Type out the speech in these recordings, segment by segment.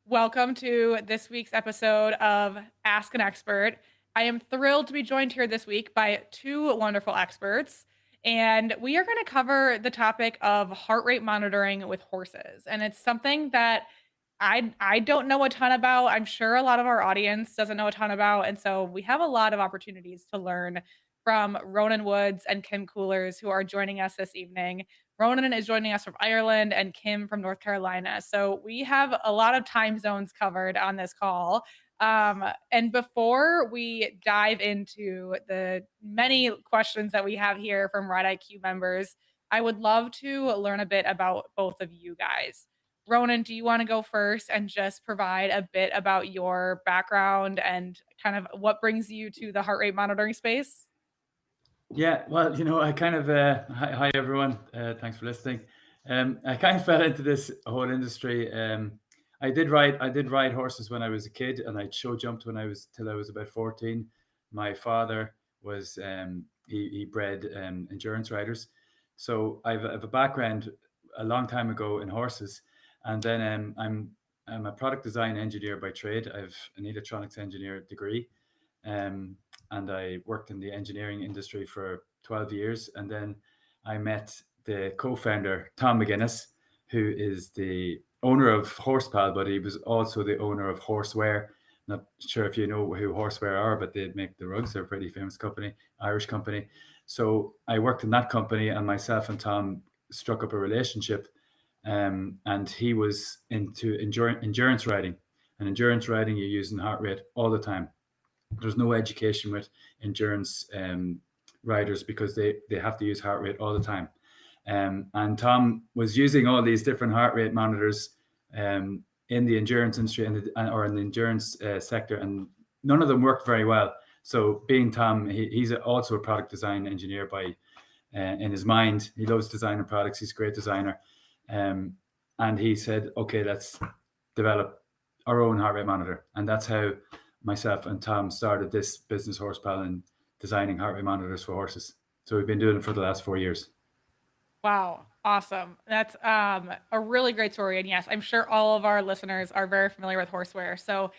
Welcome to this week's episode of Ask an Expert. I am thrilled to be joined here this week by two wonderful experts, and we are going to cover the topic of heart rate monitoring with horses. And it's something that I don't know a ton about. I'm sure a lot of our audience doesn't know a ton about, and so we have a lot of opportunities to learn from Ronan Woods and Kim Coolers, who are joining us this evening. Ronan is joining us from Ireland and Kim from North Carolina. So we have a lot of time zones covered on this call. And before we dive into the many questions that we have here from Ride IQ members, I would love to learn a bit about both of you guys. Ronan, do you want to go first and just provide a bit about your background and kind of what brings you to the heart rate monitoring space? Yeah, well, I kind of hi everyone. Thanks for listening. I kind of fell into this whole industry. I did ride horses when I was a kid, and I show jumped when I was till I was about 14. My father was he bred endurance riders, so I've a background a long time ago in horses, and then I'm a product design engineer by trade. I've an electronics engineer degree, um, and I worked in the engineering industry for 12 years. And then I met the co-founder, Tom McGuinness, who is the owner of Horsepal, but he was also the owner of Horseware. Not sure if you know who Horseware are, but they make the rugs. They're a pretty famous company, Irish company. So I worked in that company, and myself and Tom struck up a relationship. And he was into endurance riding. And endurance riding, you're using heart rate all the time. There's no education with endurance riders because they have to use heart rate all the time. And Tom was using all these different heart rate monitors in the endurance industry or in the endurance sector, and none of them worked very well. So, being Tom, he's also a product design engineer by in his mind. He loves designing products. He's a great designer, and he said, "Okay, let's develop our own heart rate monitor," and that's how myself and Tom started this business, Horsepal, and designing heart rate monitors for horses. So we've been doing it for the last 4 years. Wow, awesome. That's a really great story. And yes, I'm sure all of our listeners are very familiar with horseware. So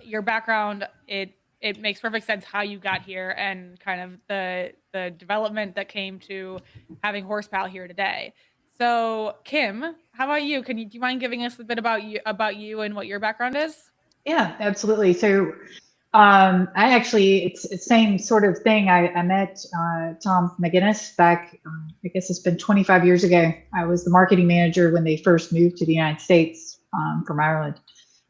your background, it makes perfect sense how you got here and kind of the development that came to having Horsepal here today. So Kim, how about you? Do you mind giving us a bit about you and what your background is? Yeah, absolutely. So, I actually, it's the same sort of thing. I met Tom McGuinness back, I guess it's been 25 years ago. I was the marketing manager when they first moved to the United States from Ireland.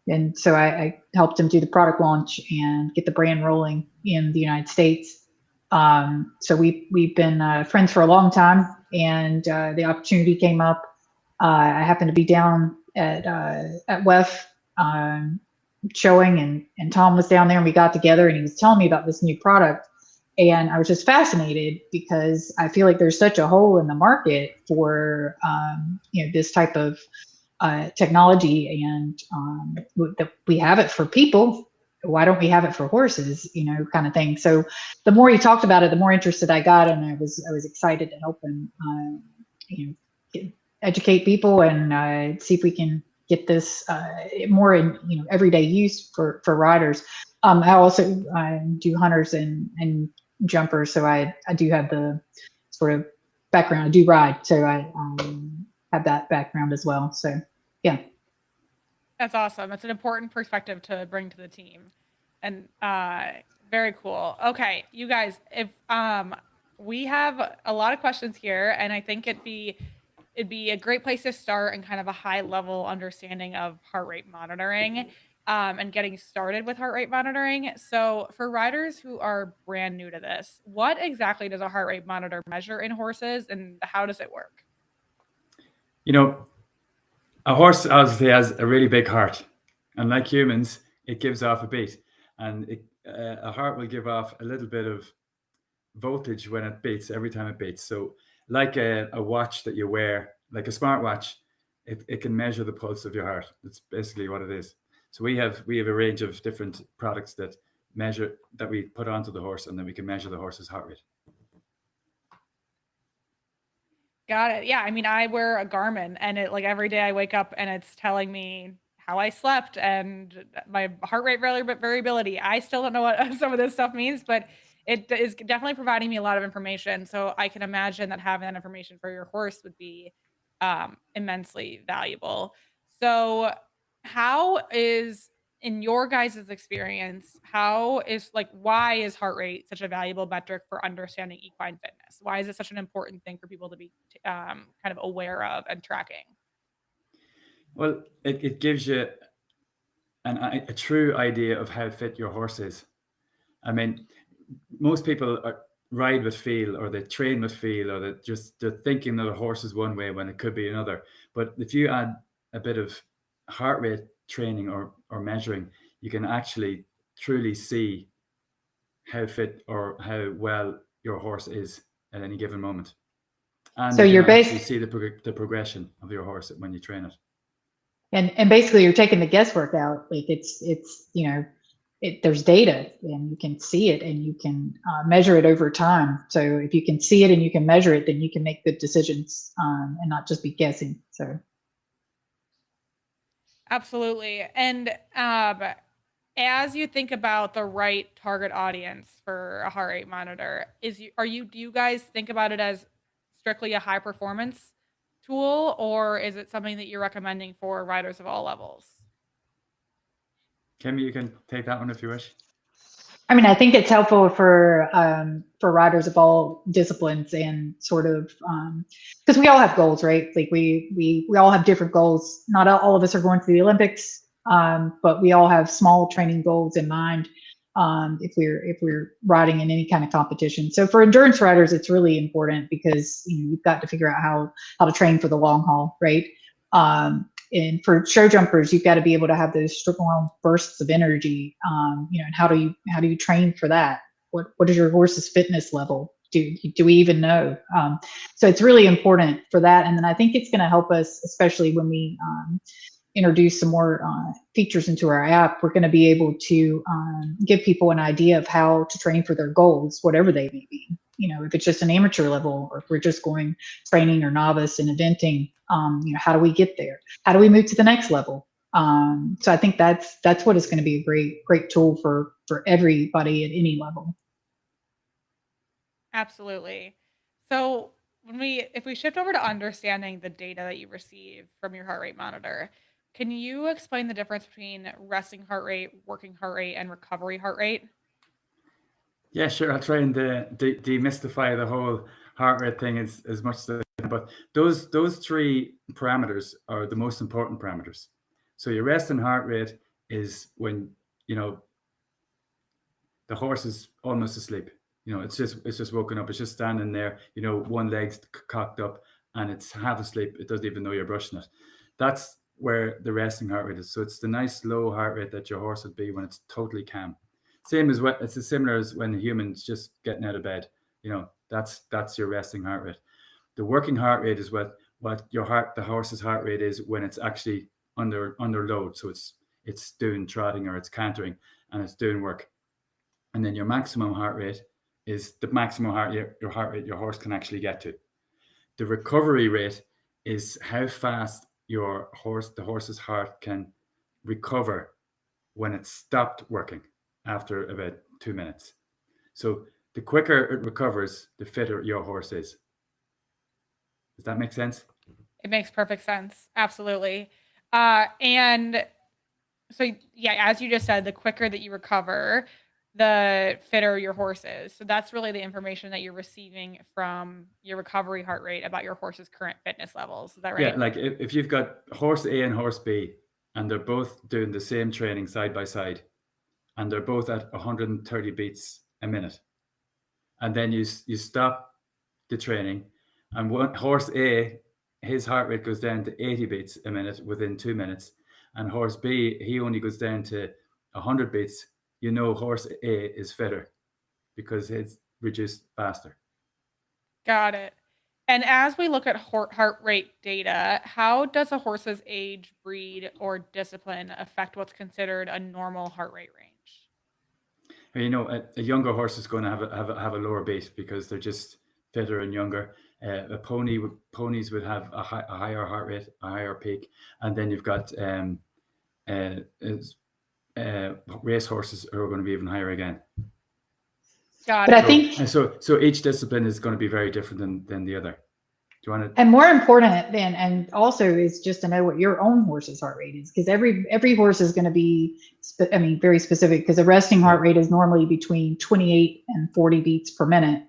And so I helped him do the product launch and get the brand rolling in the United States. So we've been friends for a long time, and the opportunity came up. I happened to be down at WEF showing, and Tom was down there, and we got together, and he was telling me about this new product. And I was just fascinated because I feel like there's such a hole in the market for this type of technology, and we have it for people. Why don't we have it for horses? Kind of thing. So the more he talked about it, the more interested I got, and I was excited to help him, educate people and see if we can get this more in everyday use for riders. I also do hunters and jumpers, so I do have the sort of background. I do ride, so I have that background as well. So yeah. That's awesome. That's an important perspective to bring to the team. And very cool. Okay, you guys, if we have a lot of questions here, and I think it'd be a great place to start and kind of a high level understanding of heart rate monitoring and getting started with heart rate monitoring. So, for riders who are brand new to this, what exactly does a heart rate monitor measure in horses and how does it work? You know, a horse obviously has a really big heart, and like humans, it gives off a beat, and a heart will give off a little bit of voltage when it beats every time it beats. So, like a watch that you wear, like a smartwatch, it can measure the pulse of your heart. That's basically what it is. So we have a range of different products that we put onto the horse, and then we can measure the horse's heart rate. Got it. Yeah, I mean, I wear a Garmin and it like every day I wake up and it's telling me how I slept and my heart rate variability. I still don't know what some of this stuff means, but it is definitely providing me a lot of information. So I can imagine that having that information for your horse would be immensely valuable. So, how is in your guys' experience, how is like why is heart rate such a valuable metric for understanding equine fitness? Why is it such an important thing for people to be kind of aware of and tracking? Well, it gives you a true idea of how fit your horse is. I mean, most people ride with feel, or they train with feel, or they're thinking that a horse is one way when it could be another. But if you add a bit of heart rate training or measuring, you can actually truly see how fit or how well your horse is at any given moment. And So you you're can actually based, see the progression of your horse when you train it. and basically you're taking the guesswork out. Like it's there's data and you can see it and you can measure it over time. So if you can see it and you can measure it, then you can make good decisions and not just be guessing. So Absolutely. And as you think about the right target audience for a heart rate monitor, do you guys think about it as strictly a high performance tool, or is it something that you're recommending for riders of all levels? Kimmy, you can take that one if you wish. I mean, I think it's helpful for riders of all disciplines and sort of because we all have goals, right? Like we all have different goals. Not all of us are going to the Olympics, but we all have small training goals in mind if we're riding in any kind of competition. So for endurance riders, it's really important because you've got to figure out how to train for the long haul, right? And for show jumpers, you've got to be able to have those strong bursts of energy. And how do you train for that? What is your horse's fitness level? Do we even know? So it's really important for that. And then I think it's going to help us, especially when we introduce some more features into our app. We're going to be able to give people an idea of how to train for their goals, whatever they may be. If it's just an amateur level, or if we're just going training or novice and eventing, how do we get there? How do we move to the next level? So I think that's what is going to be a great tool for everybody at any level. Absolutely. So if we shift over to understanding the data that you receive from your heart rate monitor, can you explain the difference between resting heart rate, working heart rate, and recovery heart rate? Yeah, sure. I'll try and demystify the whole heart rate thing as much as I can. But those three parameters are the most important parameters. So your resting heart rate is when the horse is almost asleep. It's just woken up. It's just standing there. One leg's cocked up and it's half asleep. It doesn't even know you're brushing it. That's where the resting heart rate is. So it's the nice low heart rate that your horse would be when it's totally calm. It's as similar as when a human's just getting out of bed. That's your resting heart rate. The working heart rate is what the horse's heart rate is when it's actually under load. So it's doing trotting or it's cantering and it's doing work. And then your maximum heart rate is the maximum heart rate your horse can actually get to. The recovery rate is how fast the horse's heart can recover when it's stopped working after about 2 minutes. So the quicker it recovers, the fitter your horse is. Does that make sense? It makes perfect sense. Absolutely. And so, yeah, as you just said, the quicker that you recover, the fitter your horse is. So that's really the information that you're receiving from your recovery heart rate about your horse's current fitness levels. Is that right? Yeah, like if you've got horse A and horse B, and they're both doing the same training side by side, and they're both at 130 beats a minute, and then you stop the training, and horse A, his heart rate goes down to 80 beats a minute within 2 minutes, and horse B, he only goes down to 100 beats. Horse A is fitter because it's reduced faster. Got it. And as we look at heart rate data, how does a horse's age, breed, or discipline affect what's considered a normal heart rate range? A younger horse is going to have a lower beat because they're just fitter and younger. Ponies would have a higher heart rate, a higher peak, and then you've got race horses are going to be even higher again. Got But it. I think, And so each discipline is going to be very different than the other. Do you want to? and more important than, and also is just to know what your own horse's heart rate is, because every horse is going to be, very specific, because a resting heart rate is normally between 28 and 40 beats per minute.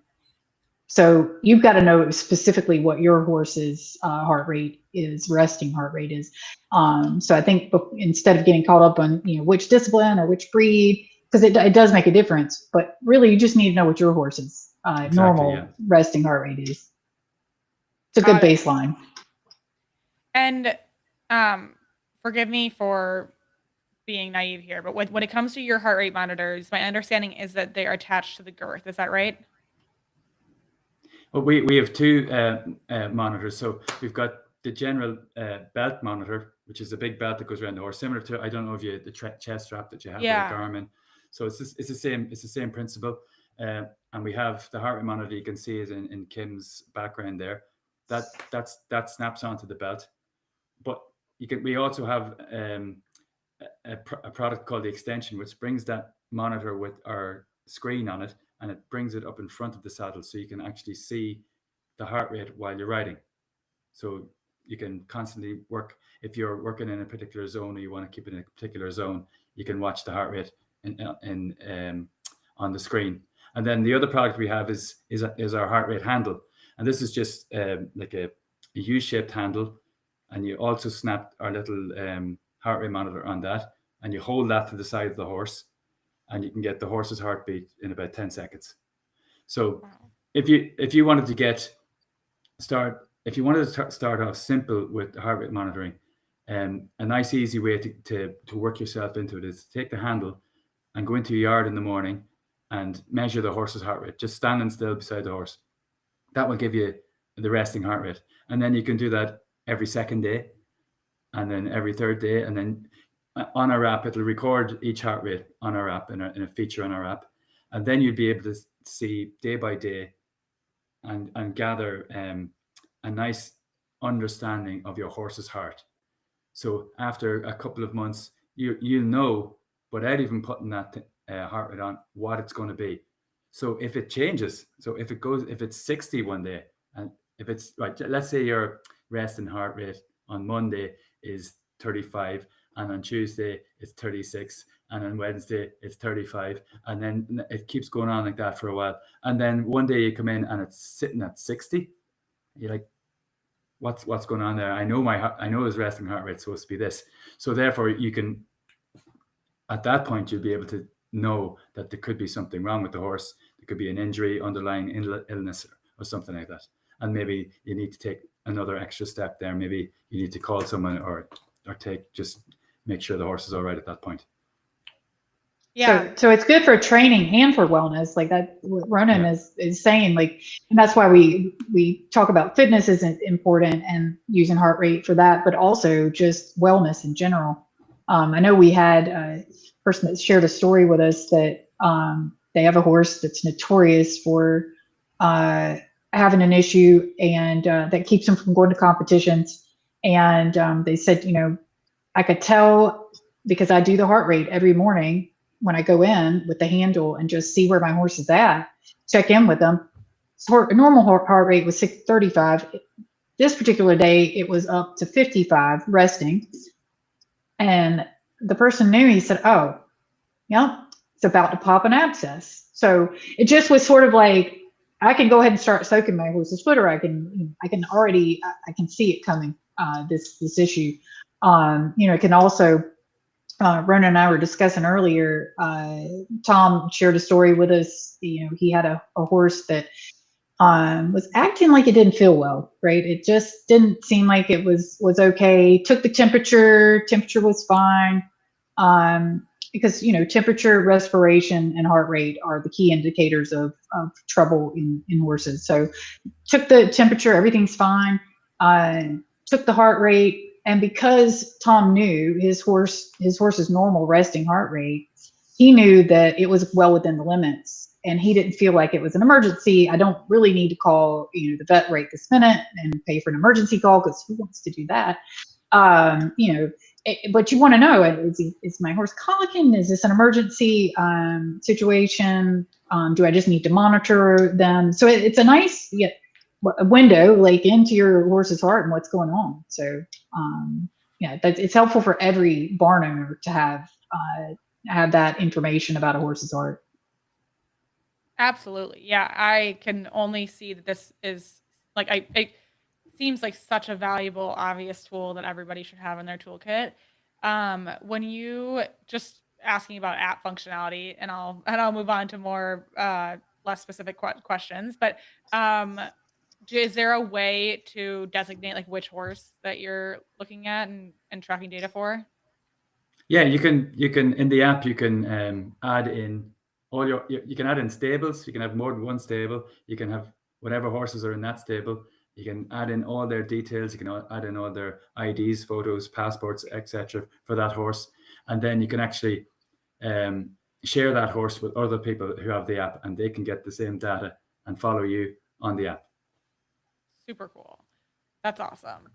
So you've got to know specifically what your horse's heart rate is, resting heart rate is. So I think instead of getting caught up on which discipline or which breed, because it does make a difference, but really you just need to know what your horse's normal resting heart rate is. It's a good baseline. And forgive me for being naive here, but when it comes to your heart rate monitors, my understanding is that they are attached to the girth. Is that right? Well, we have two monitors. So we've got the general belt monitor, which is a big belt that goes around the horse, similar to, I don't know if you the chest strap that you have with a Garmin. So it's the same principle. And we have the heart rate monitor. You can see it in Kim's background there. That snaps onto the belt. But we also have a product called the extension, which brings that monitor with our screen on it, and it brings it up in front of the saddle, so you can actually see the heart rate while you're riding. So you can constantly work. If you're working in a particular zone or you want to keep it in a particular zone, you can watch the heart rate on the screen. And then the other product we have is our heart rate handle, and this is just like a U-shaped handle, and you also snap our little heart rate monitor on that, and you hold that to the side of the horse, and you can get the horse's heartbeat in about 10 seconds. So if you wanted to start off simple with heart rate monitoring, a nice easy way to work yourself into it is to take the handle and go into your yard in the morning and measure the horse's heart rate, just standing still beside the horse. That will give you the resting heart rate. And then you can do that every second day, and then every third day, and then on our app, it'll record each heart rate on our app, in a feature on our app. And then you'll be able to see day by day and gather a nice understanding of your horse's heart. So after a couple of months, you'll know, without even putting that heart rate on, what it's going to be. So if it changes, if it's 60 one day, and if it's right, let's say your resting heart rate on Monday is 35, and on Tuesday it's 36, and on Wednesday it's 35, and then it keeps going on like that for a while. And then one day you come in and it's sitting at 60. You're like, what's going on there? I know his resting heart rate's supposed to be this. So therefore you can, at that point, you'll be able to know that there could be something wrong with the horse. There could be an injury, underlying illness, or something like that. And maybe you need to take another extra step there. Maybe you need to call someone or just make sure the horse is all right at that point. Yeah. So it's good for training and for wellness, like that what Ronan is saying, like, and that's why we talk about fitness is important and using heart rate for that, but also just wellness in general. I know we had a person that shared a story with us that they have a horse that's notorious for having an issue, and that keeps him from going to competitions. And they said, I could tell because I do the heart rate every morning when I go in with the handle and just see where my horse is at, check in with them. So a normal heart rate was 35. This particular day, it was up to 55 resting. And the person knew, he said, oh, yeah, it's about to pop an abscess. So it just was sort of like, I can go ahead and start soaking my horse's foot, or I can see it coming, this issue. It can also, Ronan and I were discussing earlier, Tom shared a story with us. He had a horse that was acting like it didn't feel well, right? It just didn't seem like it was okay. Took the temperature was fine. Because, temperature, respiration, and heart rate are the key indicators of trouble in horses. So took the temperature, everything's fine. Took the heart rate. And because Tom knew his horse's normal resting heart rate, he knew that it was well within the limits, and he didn't feel like it was an emergency. I don't really need to call, the vet right this minute and pay for an emergency call, because who wants to do that? but you want to know, is my horse colicking? Is this an emergency situation? Do I just need to monitor them? So it's a nice a window like into your horse's heart and what's going on. So it's helpful for every barn owner to have that information about a horse's heart. Absolutely. Yeah, I can only see that this is like it seems like such a valuable, obvious tool that everybody should have in their toolkit. When you just asking about app functionality, and I'll move on to more less specific questions, but is there a way to designate like which horse that you're looking at and tracking data for? Yeah, you can in the app you can add in all you can add in stables. You can have more than one stable. You can have whatever horses are in that stable. You can add in all their details. You can add in all their IDs, photos, passports, etc. for that horse, and then you can actually share that horse with other people who have the app, and they can get the same data and follow you on the app. Super cool. That's awesome.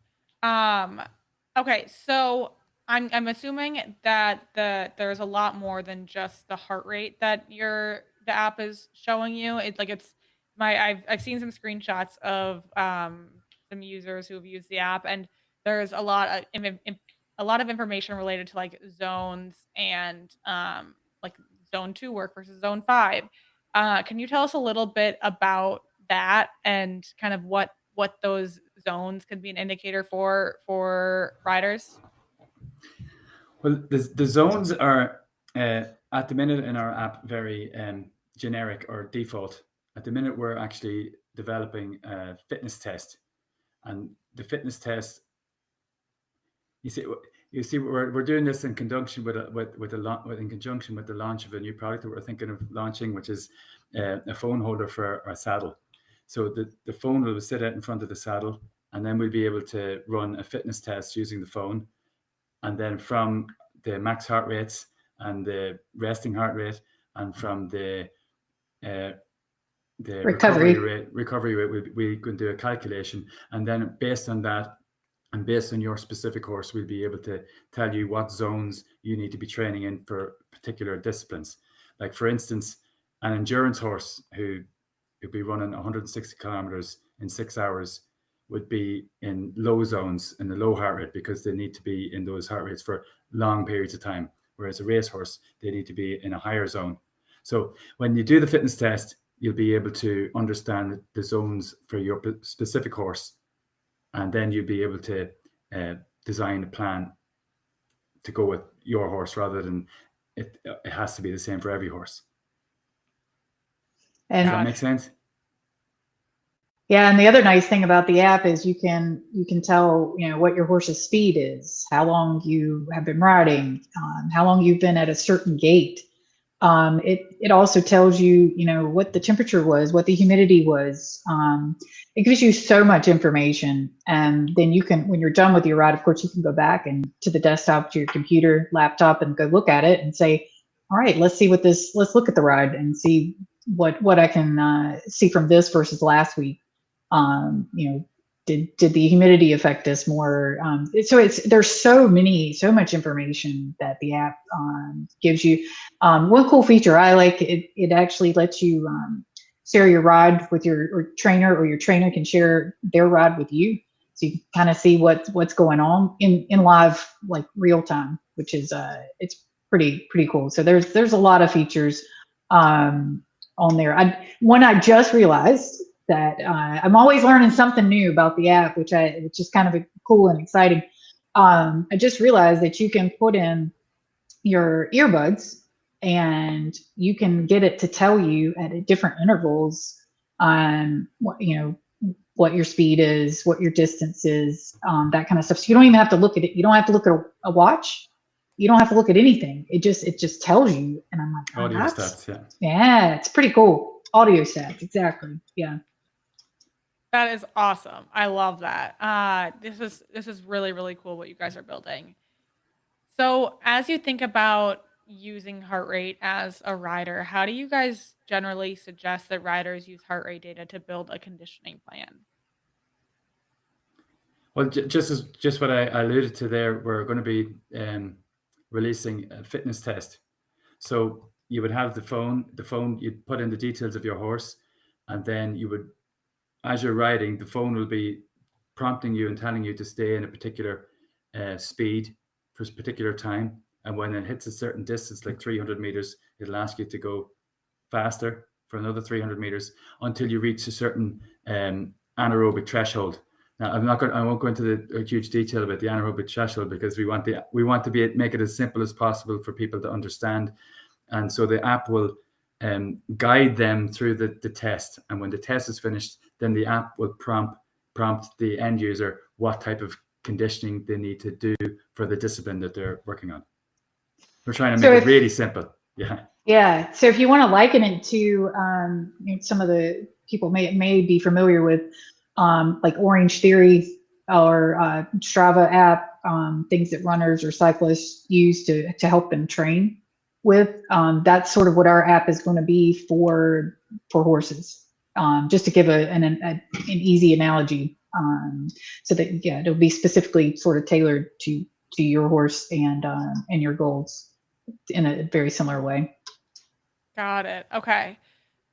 Okay, so I'm assuming that there's a lot more than just the heart rate that the app is showing you. I've seen some screenshots of some users who have used the app, and there's a lot of information related to like zones and like zone 2 work versus zone 5. Can you tell us a little bit about that and kind of what those zones could be an indicator for riders? Well, the zones are at the minute in our app very generic or default. At the minute, we're actually developing a fitness test, and the fitness test. You see, we're doing this in conjunction in conjunction with the launch of a new product that we're thinking of launching, which is a phone holder for our saddle. So the phone will sit out in front of the saddle, and then we'll be able to run a fitness test using the phone. And then from the max heart rates and the resting heart rate, and from the recovery rate, we can do a calculation. And then based on that, and based on your specific horse, we'll be able to tell you what zones you need to be training in for particular disciplines. Like for instance, an endurance horse who would be running 160 kilometers in 6 hours would be in low zones in the low heart rate because they need to be in those heart rates for long periods of time. Whereas a racehorse, they need to be in a higher zone. So when you do the fitness test, you'll be able to understand the zones for your specific horse, and then you'll be able to design a plan to go with your horse rather than it has to be the same for every horse. And does that make sense? Yeah, and the other nice thing about the app is you can tell what your horse's speed is, how long you have been riding, how long you've been at a certain gait. It also tells you what the temperature was, what the humidity was. It gives you so much information, and then you can, when you're done with your ride, of course, you can go back and to the desktop, to your computer, laptop, and go look at it and say, all right, let's look at the ride and see what I can see from this versus last week. Did the humidity affect us more? So there's so much information that the app gives you. One cool feature I like, it actually lets you share your ride with your trainer, or your trainer can share their ride with you, so you can kind of see what's going on in live, like real time, which is it's pretty cool. So there's a lot of features on there. I just realized that I'm always learning something new about the app, which is kind of cool and exciting. I just realized that you can put in your earbuds and you can get it to tell you at different intervals what your speed is, what your distance is, that kind of stuff. So you don't even have to look at it. You don't have to look at a watch. You don't have to look at anything. It just tells you. And I'm like, audio stats, yeah, it's pretty cool. Audio stats, exactly. Yeah. That is awesome. I love that. This is really, really cool what you guys are building. So as you think about using heart rate as a rider, how do you guys generally suggest that riders use heart rate data to build a conditioning plan? Well, just what I alluded to there, we're going to be releasing a fitness test. So you would have the phone, you'd put in the details of your horse, and then you would, as you're riding, the phone will be prompting you and telling you to stay in a particular speed for a particular time. And when it hits a certain distance, like 300 meters, it'll ask you to go faster for another 300 meters until you reach a certain anaerobic threshold. Now, I won't go into the huge detail about the anaerobic threshold because we want to make it as simple as possible for people to understand. And so the app will guide them through the test. And when the test is finished, then the app will prompt the end user what type of conditioning they need to do for the discipline that they're working on. We're trying to make it really simple. Yeah. Yeah. So if you want to liken it to some of the people may be familiar with like Orange Theory or Strava app, things that runners or cyclists use to help them train with. That's sort of what our app is going to be for horses. Just to give an easy analogy, so that it'll be specifically sort of tailored to your horse and your goals in a very similar way. Got it. Okay.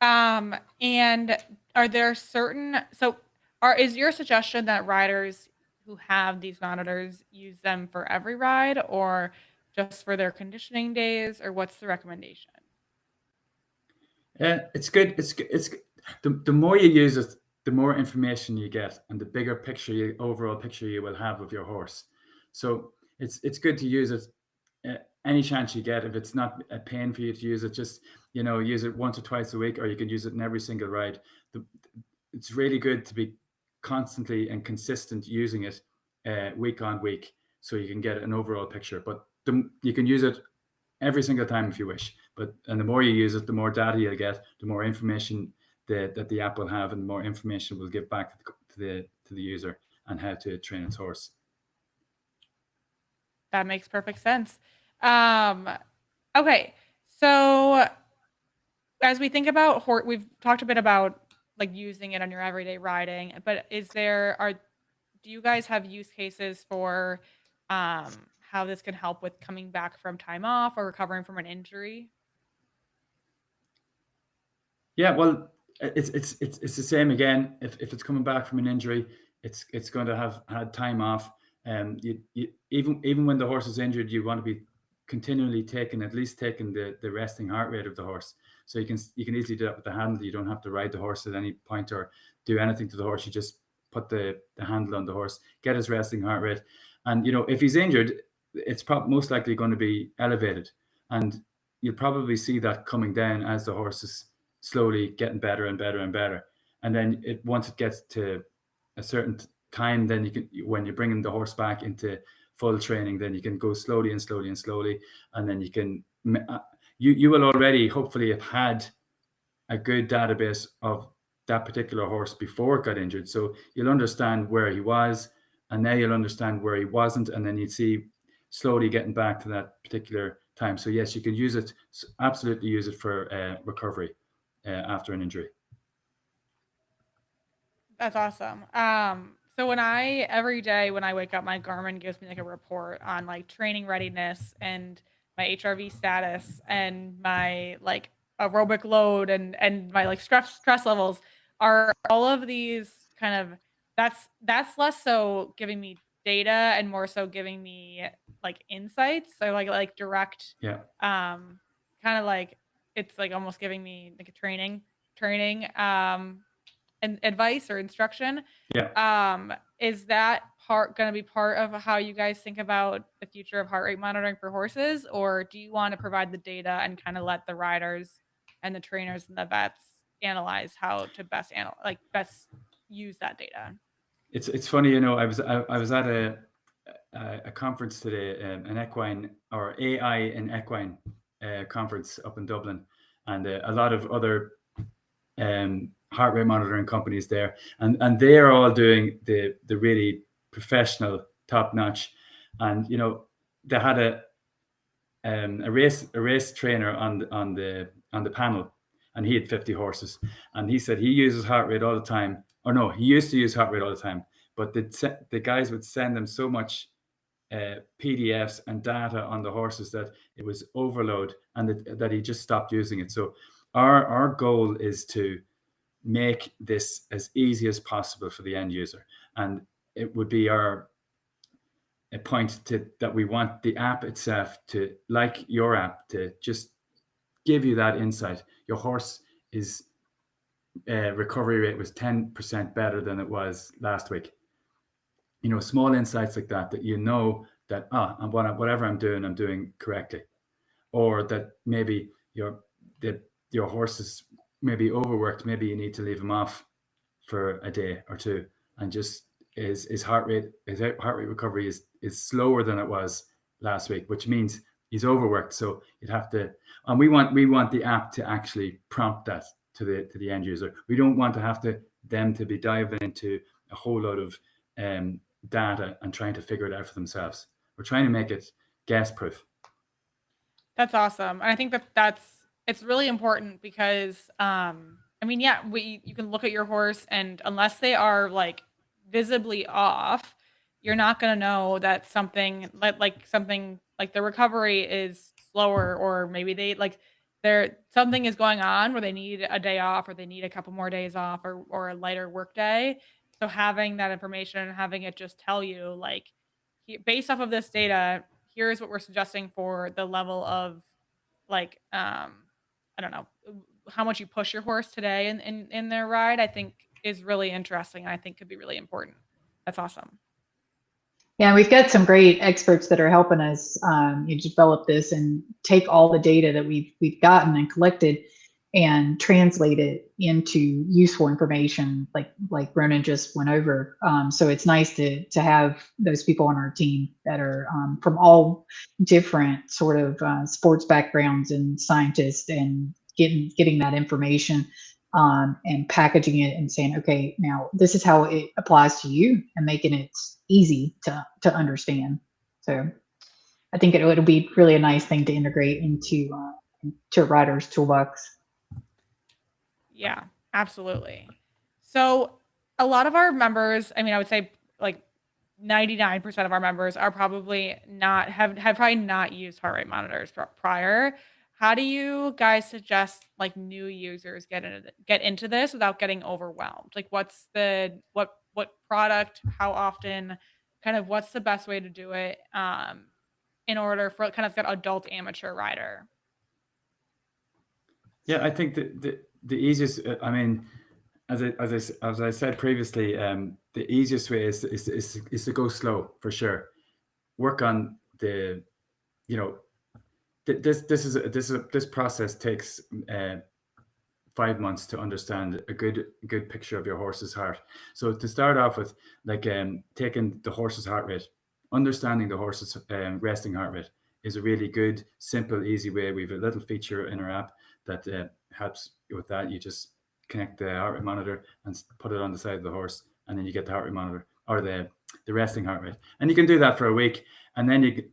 And are there is your suggestion that riders who have these monitors use them for every ride or just for their conditioning days, or what's the recommendation? It's good. It's good. The more you use it, the more information you get and the bigger picture, overall picture you will have of your horse. So it's good to use it any chance you get. If it's not a pain for you to use it, just, use it once or twice a week, or you can use it in every single ride. It's really good to be constantly and consistent using it week on week, so you can get an overall picture. But you can use it every single time if you wish. And the more you use it, the more data you'll get, the more information that the app will have, and the more information will give back to the user on how to train its horse. That makes perfect sense. Okay, so as we think about we've talked a bit about like using it on your everyday riding, but do you guys have use cases for how this can help with coming back from time off or recovering from an injury? Yeah, well, it's the same again. If it's coming back from an injury, it's going to have had time off. Even when the horse is injured, you want to be continually taking the resting heart rate of the horse. So you can easily do that with the handle. You don't have to ride the horse at any point or do anything to the horse. You just put the handle on the horse, get his resting heart rate, and if he's injured, it's most likely going to be elevated, and you'll probably see that coming down as the horse is slowly getting better and better and better. And then once it gets to a certain time, then when you're bringing the horse back into full training, then you can go slowly and slowly and slowly, and then you will already hopefully have had a good database of that particular horse before it got injured. So you'll understand where he was, and now you'll understand where he wasn't, and then you'd see slowly getting back to that particular time. So yes, you can absolutely use it for recovery after an injury. That's awesome. So every day when I wake up, my Garmin gives me like a report on like training readiness and my HRV status and my like aerobic load and my like stress levels. Are all of these kind of that's less so giving me data and more so giving me like insights. So like direct, kind of like it's like almost giving me like a training and advice or instruction. Is that going to be part of how you guys think about the future of heart rate monitoring for horses, or do you want to provide the data and kind of let the riders and the trainers and the vets analyze how to best use that data? It's funny, I was at a conference today, an equine or AI in equine conference up in Dublin, and a lot of other heart rate monitoring companies there, and they are all doing the really professional, top notch, and they had a race trainer on the panel, and he had 50 horses, and he said he uses heart rate all the time, or no, he used to use heart rate all the time, but the guys would send them so much PDFs and data on the horses that it was overload, and that he just stopped using it. So our goal is to make this as easy as possible for the end user, and it would be a point that we want the app itself to, like your app, to just give you that insight. Your horse is recovery rate was 10% better than it was last week. Small insights like that you know that whatever I'm doing correctly, or that maybe your horse is maybe overworked. Maybe you need to leave him off for a day or two, and just his heart rate recovery is slower than it was last week, which means he's overworked. So you'd have to, and we want the app to actually prompt that to the end user. We don't want to have them to be diving into a whole lot of data and trying to figure it out for themselves. We're trying to make it guess proof. That's awesome. And I think it's really important because, you can look at your horse, and unless they are like visibly off, you're not going to know that something like the recovery is slower, or maybe something is going on where they need a day off, or they need a couple more days off, or a lighter work day. So having that information and having it just tell you, like, based off of this data, here's what we're suggesting for the level of, like, I don't know, how much you push your horse today in their ride, I think is really interesting, and I think could be really important. That's awesome. Yeah, we've got some great experts that are helping us develop this and take all the data that we've gotten and collected and translate it into useful information, like Ronan just went over. So it's nice to have those people on our team that are from all different sort of sports backgrounds and scientists, and getting that information and packaging it and saying, okay, now this is how it applies to you, and making it easy to understand. So I think it'll be really a nice thing to integrate into a rider's toolbox. Yeah, absolutely. So a lot of our members, I would say like 99% of our members are probably have probably not used heart rate monitors prior. How do you guys suggest like new users get into this without getting overwhelmed? Like what product, how often, kind of what's the best way to do it in order for kind of that adult amateur rider? Yeah, I think the easiest, as I said previously, the easiest way is to go slow, for sure. Work on this process takes 5 months to understand a good picture of your horse's heart. So to start off with, like taking the horse's heart rate, understanding the horse's resting heart rate is a really good, simple, easy way. We have a little feature in our app that helps with that. You just connect the heart rate monitor and put it on the side of the horse, and then you get the heart rate monitor, or the resting heart rate. And you can do that for a week, and then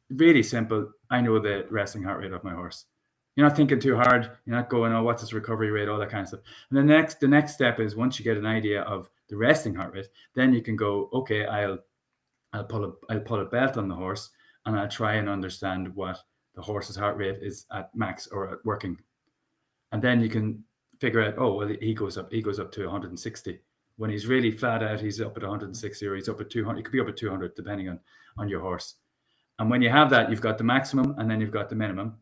really simple. I know the resting heart rate of my horse. You're not thinking too hard. You're not going, oh, what's his recovery rate, all that kind of stuff. And the next step is, once you get an idea of the resting heart rate, then you can go, okay, I'll put a belt on the horse, and I'll try and understand what the horse's heart rate is at max or at working. And then you can figure out, oh, well, he goes up to 160. When he's really flat out, he's up at 160, or he's up at 200. He could be up at 200, depending on your horse. And when you have that, you've got the maximum, and then you've got the minimum.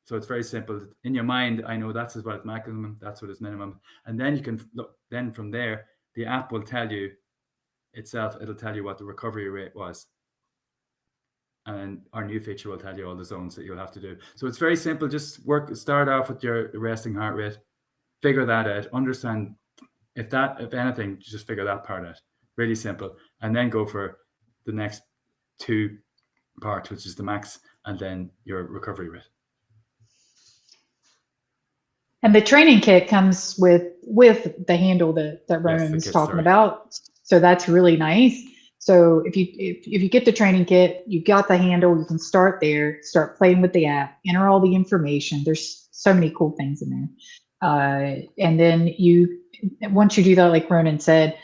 So it's very simple. In your mind, I know that's what it's maximum, that's what it's minimum. And then you can look, then from there, the app will tell you itself, it'll tell you what the recovery rate was. And our new feature will tell you all the zones that you'll have to do. So it's very simple. Just start off with your resting heart rate, figure that out, understand if anything, just figure that part out. Really simple. And then go for the next two parts, which is the max and then your recovery rate. And the training kit comes with the handle that Ronan's talking about. So that's really nice. So if you get the training kit, you've got the handle, you can start there, start playing with the app, enter all the information. There's so many cool things in there. And then once you do that, like Ronan said,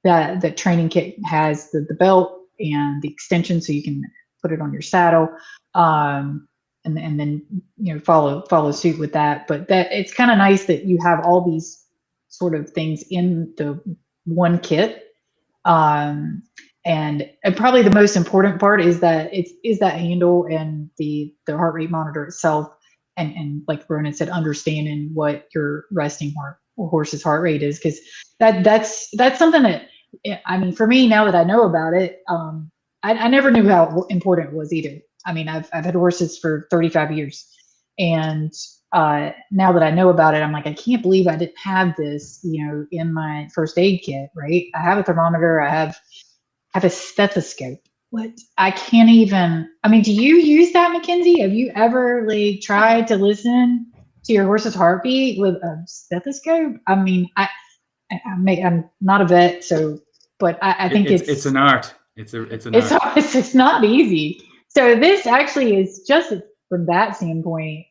that training kit has the belt and the extension, so you can put it on your saddle, and then follow suit with that. But that it's kind of nice that you have all these sort of things in the one kit. And probably the most important part is that that handle and the heart rate monitor itself, and like Ronan said, understanding what your resting horse's heart rate is, because that's something that, I mean, for me, now that I know about it, I never knew how important it was either. I mean, I've had horses for 35 years, and now that I know about it, I'm like, I can't believe I didn't have this, in my first aid kit, right? I have a thermometer, I have a stethoscope. What? I can't even, I mean, do you use that, Mackenzie? Have you ever tried to listen to your horse's heartbeat with a stethoscope? I mean, I'm not a vet, so, but I think it's an art. It's an art. It's not easy. So this actually is just from that standpoint,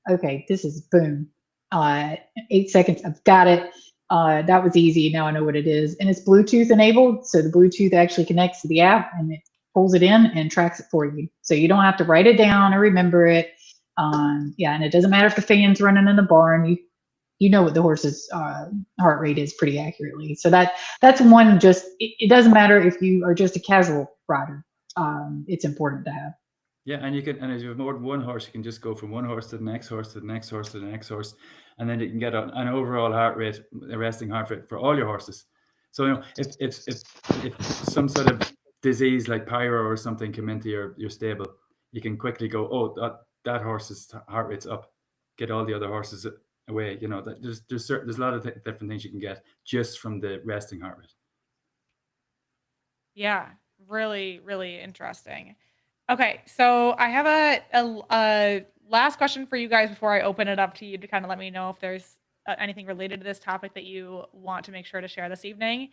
okay, this is boom. 8 seconds, I've got it. That was easy. Now I know what it is. And it's Bluetooth enabled. So the Bluetooth actually connects to the app and it pulls it in and tracks it for you. So you don't have to write it down or remember it. Yeah, and it doesn't matter if the fan's running in the barn. You know what the horse's heart rate is pretty accurately. So that's one. It doesn't matter if you are just a casual rider. It's important to have. Yeah, and as you have more than one horse, you can just go from one horse to the next horse to the next horse to the next horse, and then you can get an overall heart rate, a resting heart rate for all your horses. So if some sort of disease like pyro or something come into your stable, you can quickly go, oh, that horse's heart rate's up, get all the other horses away. That there's a lot of different things you can get just from the resting heart rate. Yeah, really, really interesting. Okay, so I have a last question for you guys before I open it up to you to kind of let me know if there's anything related to this topic that you want to make sure to share this evening.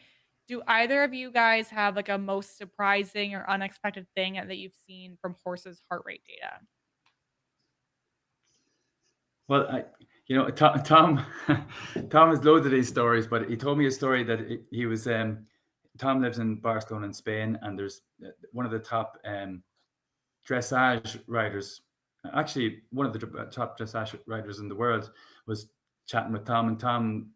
Do either of you guys have a most surprising or unexpected thing that you've seen from horses' heart rate data? Well, Tom has loads of these stories, but he told me a story that he was Tom lives in Barcelona in Spain, and there's one of the top dressage riders, actually one of the top dressage riders in the world, was chatting with Tom, and Tom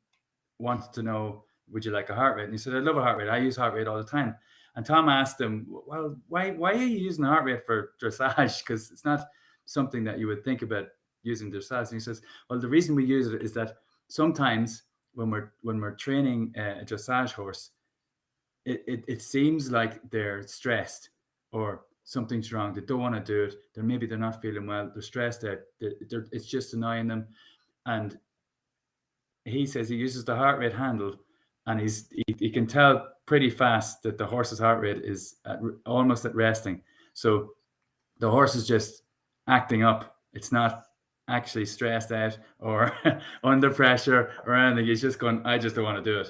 wanted to know, would you like a heart rate? And he said, I love a heart rate. I use heart rate all the time. And Tom asked him, well, why are you using a heart rate for dressage? Because it's not something that you would think about using dressage. And he says, well, the reason we use it is that sometimes when we're training a dressage horse, it seems like they're stressed or something's wrong. They don't want to do it. Maybe they're not feeling well. They're stressed out. It's just annoying them. And he says he uses the heart rate handle, and he can tell pretty fast that the horse's heart rate is almost at resting. So the horse is just acting up. It's not actually stressed out or under pressure or anything. He's just going, I just don't want to do it.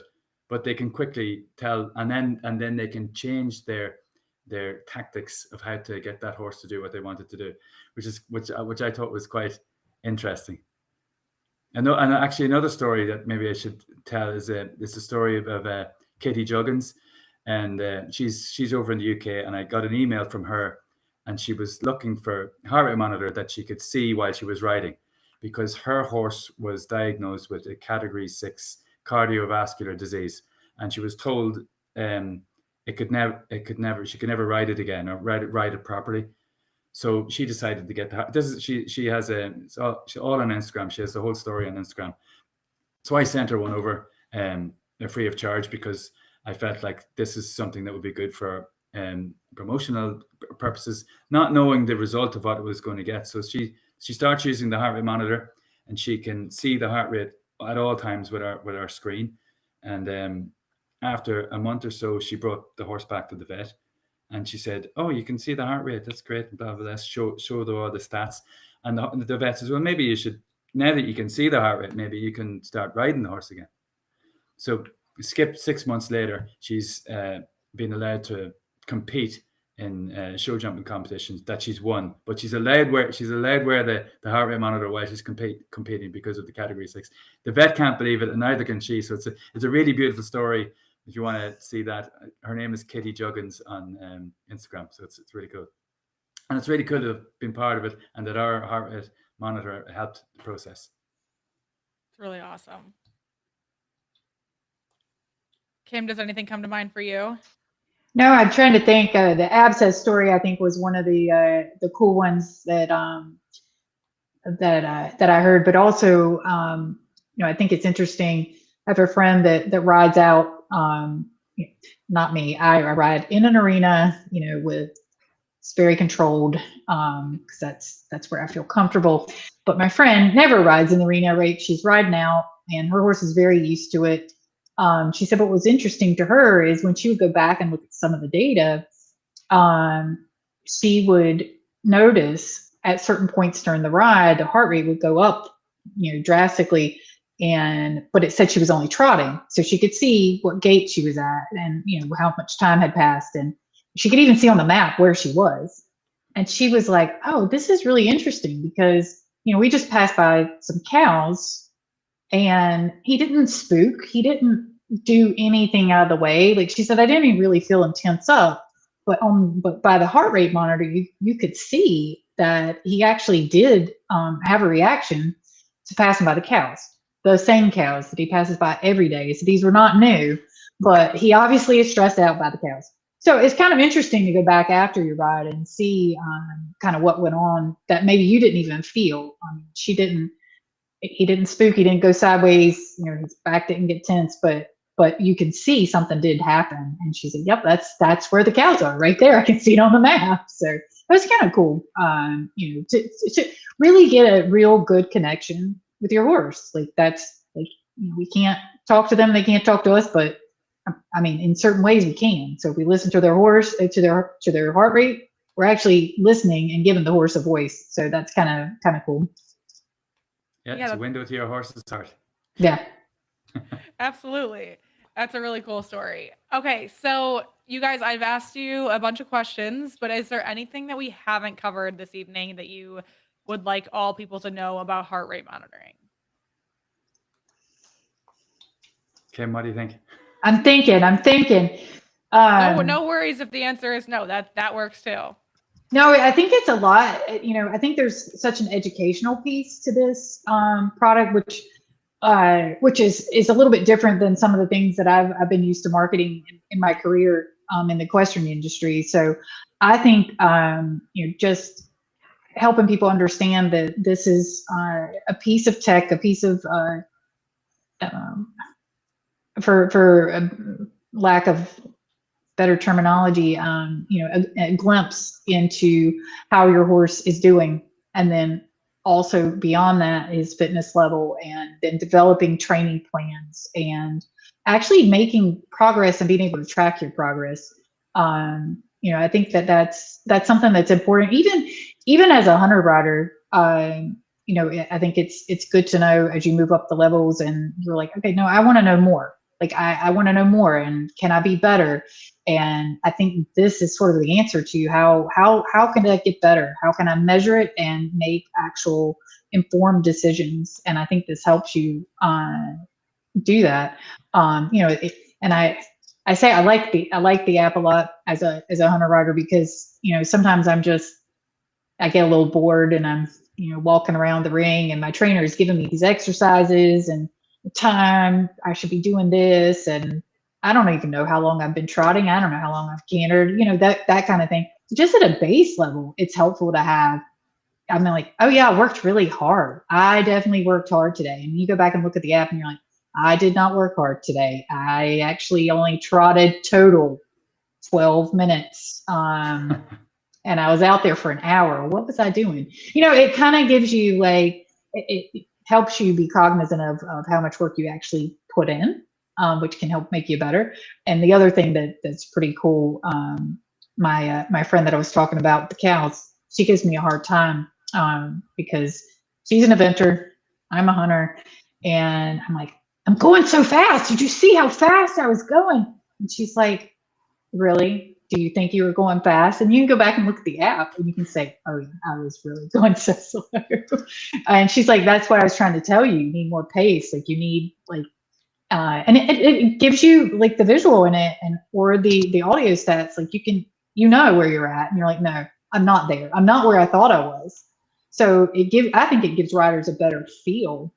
But they can quickly tell, and then they can change their tactics of how to get that horse to do what they wanted to do, which I thought was quite interesting. And actually another story that maybe I should tell is the story of Katie Juggins, and she's over in the UK, and I got an email from her, and she was looking for a heart rate monitor that she could see while she was riding, because her horse was diagnosed with a category 6 cardiovascular disease, and she was told she could never ride it again or ride it properly. So she decided to get she has it's all on Instagram. She has the whole story on Instagram. So I sent her one over free of charge, because I felt like this is something that would be good for promotional purposes, not knowing the result of what it was going to get. So she starts using the heart rate monitor, and she can see the heart rate at all times with our screen. And after a month or so, she brought the horse back to the vet, and she said, "Oh, you can see the heart rate. That's great." And blah blah blah. Show all the stats, and the vet says, "Well, maybe you should, now that you can see the heart rate, maybe you can start riding the horse again." So skip 6 months later, she's been allowed to compete in show jumping competitions that she's won, but she's allowed wear the heart rate monitor while she's competing because of the category 6. The vet can't believe it, and neither can she. So it's a really beautiful story if you want to see that, her name is Katie Juggins on Instagram. So it's really cool. And it's really cool to have been part of it, and that our heart rate monitor helped the process. It's really awesome. Kim, does anything come to mind for you? No, I'm trying to think. The abscess story, I think, was one of the cool ones that I heard. But also, I think it's interesting. I have a friend that rides out. Not me. I ride in an arena. With it's very controlled because that's where I feel comfortable. But my friend never rides in the arena, right? She's riding out, and her horse is very used to it. She said what was interesting to her is when she would go back and look at some of the data, she would notice at certain points during the ride, the heart rate would go up, drastically. But it said she was only trotting, so she could see what gait she was at and how much time had passed, and she could even see on the map where she was. And she was like, "Oh, this is really interesting because we just passed by some cows, and he didn't spook, he didn't do anything out of the way." Like she said, I didn't even really feel him tense up, but by the heart rate monitor, you could see that he actually did have a reaction to passing by the cows. Those same cows that he passes by every day. So these were not new, but he obviously is stressed out by the cows. So it's kind of interesting to go back after your ride and see kind of what went on that maybe you didn't even feel. He didn't spook, he didn't go sideways, his back didn't get tense, but you can see something did happen. And she said, "Yep, that's where the cows are, right there. I can see it on the map." So it was kind of cool, to really get a real good connection with your horse. Like that's like, we can't talk to them, they can't talk to us, but I mean, in certain ways we can. So if we listen to their horse, to their heart rate, we're actually listening and giving the horse a voice. So that's kind of cool. Yeah, it's a window to your horse's heart. Yeah. Absolutely. That's a really cool story. Okay, so you guys, I've asked you a bunch of questions, but is there anything that we haven't covered this evening that you would like all people to know about heart rate monitoring? Kim, what do you think? I'm thinking. No worries if the answer is no. That works too. No, I think it's a lot. I think there's such an educational piece to this product, which is a little bit different than some of the things that I've been used to marketing in my career in the equestrian industry. So I think just helping people understand that this is a piece of tech, a piece of for lack of better terminology, a glimpse into how your horse is doing. And then also beyond that is fitness level, and then developing training plans and actually making progress and being able to track your progress. I think that's something that's important. Even as a hunter rider, I think it's good to know as you move up the levels and you're like, okay, no, I want to know more. Like I want to know more, and can I be better? And I think this is sort of the answer to how can I get better? How can I measure it and make actual informed decisions? And I think this helps you do that. And I say I like the app a lot as a hunter rider because sometimes I get a little bored and I'm walking around the ring and my trainer is giving me these exercises and the time I should be doing this, and I don't even know how long I've been trotting. I don't know how long I've cantered, that kind of thing. Just at a base level, it's helpful to have. I'm like, oh yeah, I worked really hard. I definitely worked hard today. And you go back and look at the app and you're like, I did not work hard today. I actually only trotted total 12 minutes. And I was out there for an hour. What was I doing? It kind of gives you like, it helps you be cognizant of how much work you actually put in, which can help make you better. And the other thing that's pretty cool, my friend that I was talking about, the cows, she gives me a hard time because she's an eventer, I'm a hunter, and I'm like, I'm going so fast. Did you see how fast I was going? And she's like, really? Do you think you were going fast? And you can go back and look at the app and you can say, oh, I was really going so slow. And she's like, that's what I was trying to tell you. You need more pace. Like you need And it gives you like the visual in it, and or the audio stats. Like you know where you're at, and you're like, no, I'm not there. I'm not where I thought I was. So I think it gives riders a better feel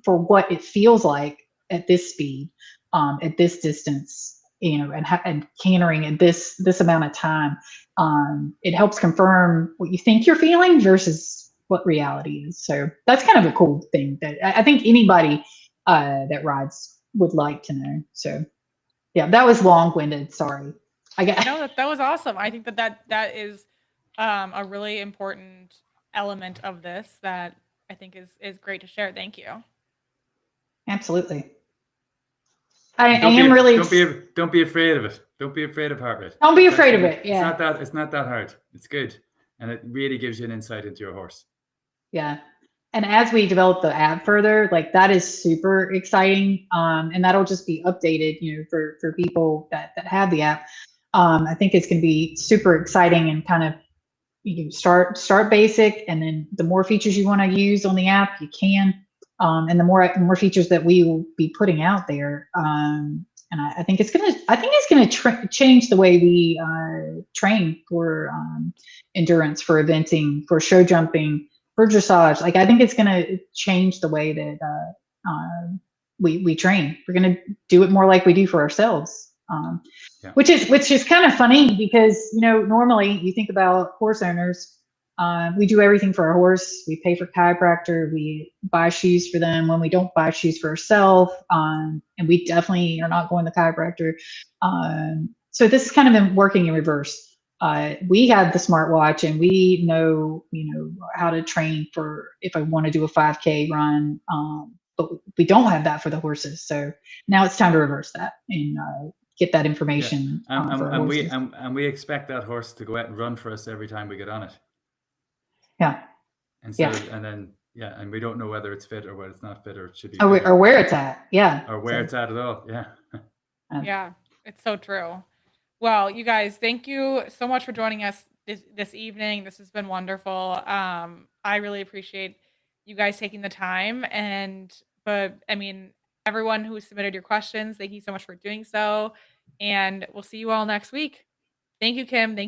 for what it feels like at this speed, at this distance, and cantering at this amount of time. It helps confirm what you think you're feeling versus what reality is. So that's kind of a cool thing that I think anybody that rides would like to know. So yeah, that was long-winded. Sorry. No, that was awesome. I think that is a really important element of this that I think is great to share. Thank you. Absolutely. I am really. Don't be afraid of it. Don't be afraid of heart rate. Don't be afraid of it. Yeah. It's not that hard. It's good, and it really gives you an insight into your horse. Yeah. And as we develop the app further, like that is super exciting. And that'll just be updated, for people that have the app. I think it's going to be super exciting, and kind of you can start basic, and then the more features you want to use on the app, you can. And the more features that we will be putting out there. And I think it's gonna change the way we train for endurance, for eventing, for show jumping, for dressage. Like I think it's gonna change the way that we train. We're gonna do it more like we do for ourselves, which is kind of funny because normally you think about horse owners. We do everything for our horse. We pay for chiropractor. We buy shoes for them when we don't buy shoes for ourselves. And we definitely are not going to the chiropractor. So this is kind of been working in reverse. We have the smartwatch, and we know, how to train for if I want to do a 5K run. But we don't have that for the horses. So now it's time to reverse that and get that information. Yeah. And we expect that horse to go out and run for us every time we get on it. Yeah. And and we don't know whether it's fit or whether it's not fit, or it should be or where it's at. Yeah. Or where it's at all. Yeah. Yeah, it's so true. Well, you guys, thank you so much for joining us this evening. This has been wonderful. I really appreciate you guys taking the time, but I mean, everyone who submitted your questions, thank you so much for doing so. And we'll see you all next week. Thank you, Kim. Thank you.